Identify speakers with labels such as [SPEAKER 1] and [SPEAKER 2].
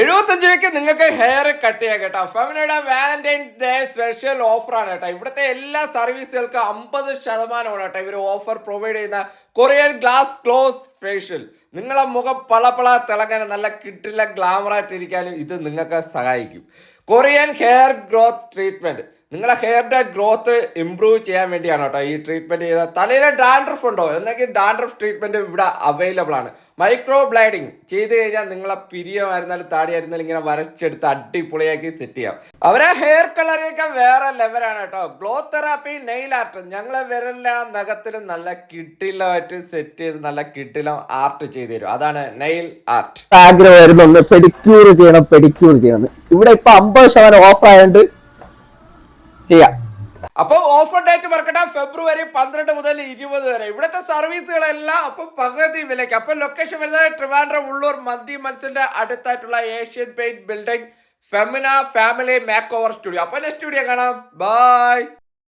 [SPEAKER 1] രൂപയ്ക്ക് നിങ്ങൾക്ക് hair cut ചെയ്യാം കേട്ടോ. ഫെമിനയുടെ വാലന്റൈൻസ് ഡേ സ്പെഷ്യൽ ഓഫറാണ് കേട്ടോ. ഇവിടുത്തെ എല്ലാ സർവീസുകൾക്കും 50% കേട്ടോ ഇവർ ഓഫർ പ്രൊവൈഡ് ചെയ്യുന്ന കൊറിയൻ ഗ്ലാസ് ക്ലോസ് ഫേഷ്യൽ. നിങ്ങളെ മുഖം പളപള തിളങ്ങാൻ നല്ല കിട്ടില്ല ഗ്ലാമറായിട്ടിരിക്കാനും ഇത് നിങ്ങൾക്ക് സഹായിക്കും. കൊറിയൻ ഹെയർ ഗ്രോത്ത് ട്രീറ്റ്മെന്റ് നിങ്ങളെ ഹെയറിന്റെ ഗ്രോത്ത് ഇംപ്രൂവ് ചെയ്യാൻ വേണ്ടിയാണ് കേട്ടോ ഈ ട്രീറ്റ്മെന്റ് ചെയ്തത്. തലയിലെ ഡാൻഡ്രഫ് ഉണ്ടോ എന്നെങ്കിൽ ഡാൻഡ്രഫ് ട്രീറ്റ്മെന്റ് ഇവിടെ അവൈലബിൾ ആണ്. മൈക്രോ ബ്ലേഡിങ് ചെയ്ത് കഴിഞ്ഞാൽ നിങ്ങളെ പിരിയമായിരുന്നാലും താടിയായിരുന്നാലും ഇങ്ങനെ വരച്ചെടുത്ത് അടിപൊളിയാക്കി സെറ്റ് ചെയ്യാം. അവരെ ഹെയർ കളറൊക്കെ വേറെ ലെവലാണ് കേട്ടോ. ഗ്ലോ തെറാപ്പി, നെയിൽ ആർട്ട്, ഞങ്ങളെ വിരലിലെ നഖത്തിലും നല്ല കിട്ടിലമായിട്ട് സെറ്റ് ചെയ്ത് നല്ല കിട്ടിലം ആർട്ട് ചെയ്ത് തരും. അതാണ് നെയിൽ ആർട്ട്.
[SPEAKER 2] ആഗ്രഹമായിരുന്നു പെഡിക്യൂർ ചെയ്യണം. ഇവിടെ ഇപ്പൊ 50% ഓഫ് ആയതുകൊണ്ട് ചെയ്യാം.
[SPEAKER 1] അപ്പൊ ഓഫർ ഡേറ്റ് മറക്കട്ടെ, ഫെബ്രുവരി 12 മുതൽ 20 വരെ. ഇവിടുത്തെ സർവീസുകളെല്ലാം അപ്പൊ പകുതി വിലയ്ക്ക്. അപ്പൊ ലൊക്കേഷൻ വരുന്നത് ട്രിവാൻഡ്രം ഉള്ളൂർ മന്തി മത്സ്യന്റെ അടുത്തായിട്ടുള്ള Asian paint building, Femina family make over studio. അപ്പൊ നെക്സ്റ്റ് വീഡിയോ കാണാം. ബൈ.